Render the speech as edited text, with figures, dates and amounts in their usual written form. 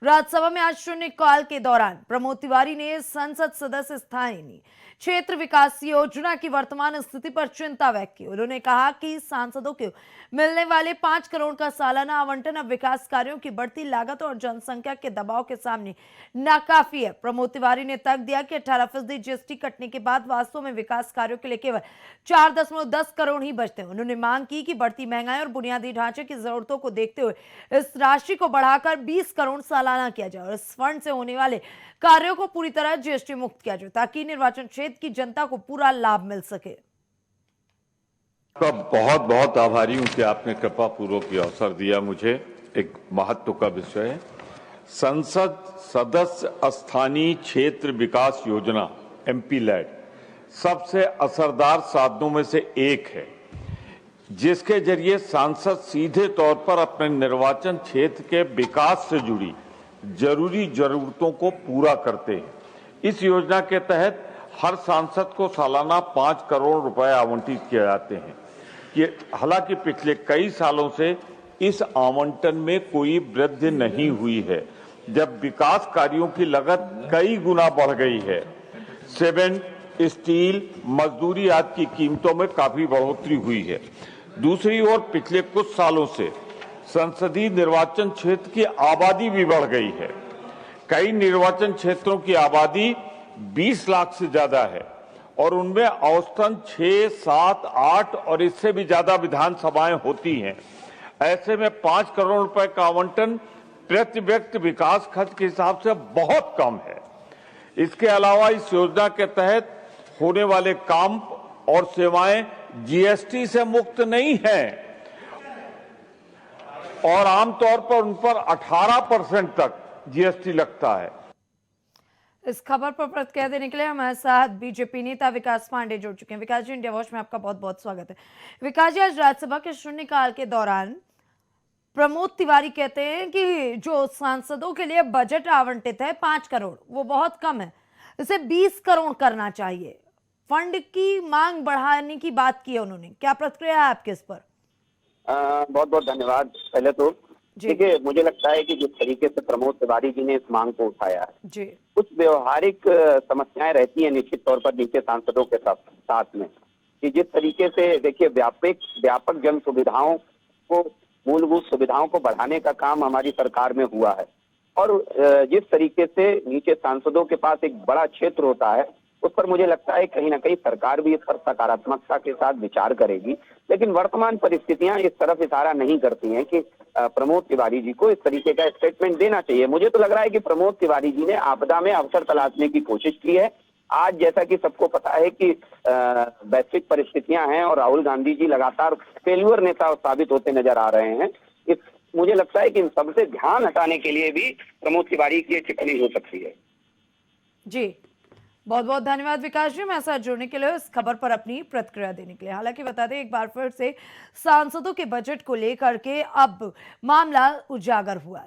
राज्यसभा में आज शून्यकाल के दौरान प्रमोद तिवारी ने संसद सदस्य स्थानीय क्षेत्र विकास योजना की वर्तमान स्थिति पर चिंता व्यक्त की। उन्होंने कहा कि सांसदों को मिलने वाले 5 करोड़ का सालाना आवंटन अब विकास कार्यों की बढ़ती लागत और जनसंख्या के दबाव के सामने नाकाफी है। प्रमोद तिवारी ने तर्क दिया कि 18% जीएसटी कटने के बाद वास्तव में विकास कार्यों के लिए केवल 4.10 करोड़ ही बचते हैं। उन्होंने मांग की कि बढ़ती महंगाई और बुनियादी ढांचे की जरूरतों को देखते हुए इस राशि को बढ़ाकर 20 करोड़ सालाना किया जाए और इस फंड से होने वाले कार्यों को पूरी तरह जीएसटी मुक्त किया जाए ताकि निर्वाचन क्षेत्र की जनता को पूरा लाभ मिल सके। आपका बहुत बहुत आभारी हूं कि आपने कृपा पूर्वक ये अवसर दिया। मुझे एक महत्व का विषय है, संसद सदस्य स्थानीय क्षेत्र विकास योजना एमपी लैड सबसे असरदार साधनों में से एक है, जिसके जरिए सांसद सीधे तौर पर अपने निर्वाचन क्षेत्र के विकास से जुड़ी जरूरी जरूरतों को पूरा करते हैं। इस योजना के तहत हर सांसद को सालाना 5 करोड़ रुपए आवंटित किए जाते हैं। हालांकि पिछले कई सालों से इस आवंटन में कोई वृद्धि नहीं हुई है, जब विकास कार्यों की लागत कई गुना बढ़ गई है। सीमेंट, स्टील, मजदूरी आदि की कीमतों में काफी बढ़ोतरी हुई है। दूसरी ओर पिछले कुछ सालों से संसदीय निर्वाचन क्षेत्र की आबादी भी बढ़ गई है। कई निर्वाचन क्षेत्रों की आबादी 20 लाख से ज्यादा है और उनमें औसतन 6, 7, 8 और इससे भी ज्यादा विधानसभाएं होती हैं। ऐसे में 5 करोड़ रुपए का आवंटन प्रति व्यक्ति विकास खर्च के हिसाब से बहुत कम है। इसके अलावा इस योजना के तहत होने वाले काम और सेवाएं जीएसटी से मुक्त नहीं हैं और आमतौर पर उन पर 18% तक जीएसटी लगता है। इस खबर पर प्रतिक्रिया देने के लिए हमारे साथ बीजेपी नेता विकास पांडे जुड़ चुके हैं। विकास जी, इंडिया वॉच में आपका बहुत बहुत स्वागत है। विकास जी, आज राज्यसभा के शून्यकाल के दौरान प्रमोद तिवारी कहते हैं कि जो सांसदों के लिए बजट आवंटित है 5 करोड़, वो बहुत कम है, इसे 20 करोड़ करना चाहिए। फंड की मांग बढ़ाने की बात की है उन्होंने, क्या प्रतिक्रिया है आपके इस पर? बहुत बहुत धन्यवाद। पहले तो देखिए, मुझे लगता है कि जिस तरीके से प्रमोद तिवारी जी ने इस मांग को उठाया है जी, कुछ व्यवहारिक समस्याएं रहती हैं निश्चित तौर पर नीचे सांसदों के साथ में, कि जिस तरीके से देखिए व्यापक जन सुविधाओं को, मूलभूत सुविधाओं को बढ़ाने का काम हमारी सरकार में हुआ है और जिस तरीके से नीचे सांसदों के पास एक बड़ा क्षेत्र होता है, उस पर मुझे लगता है कहीं ना कहीं सरकार भी इस पर सकारात्मकता के साथ विचार करेगी। लेकिन वर्तमान परिस्थितियां इस तरफ इशारा नहीं करती हैं कि प्रमोद तिवारी जी को इस तरीके का स्टेटमेंट देना चाहिए। मुझे तो लग रहा है कि प्रमोद तिवारी जी ने आपदा में अवसर तलाशने की कोशिश की है। आज जैसा कि सबको पता है कि वैश्विक परिस्थितियां हैं और राहुल गांधी जी लगातार फेल्यूर नेता साबित होते नजर आ रहे हैं। मुझे लगता है कि इन सबसे ध्यान हटाने के लिए भी प्रमोद तिवारी की टिप्पणी हो सकती है। जी, बहुत बहुत धन्यवाद विकास जी, मेरे साथ जुड़ने के लिए, इस खबर पर अपनी प्रतिक्रिया देने के लिए। हालांकि बता दें, एक बार फिर से सांसदों के बजट को लेकर के अब मामला उजागर हुआ है।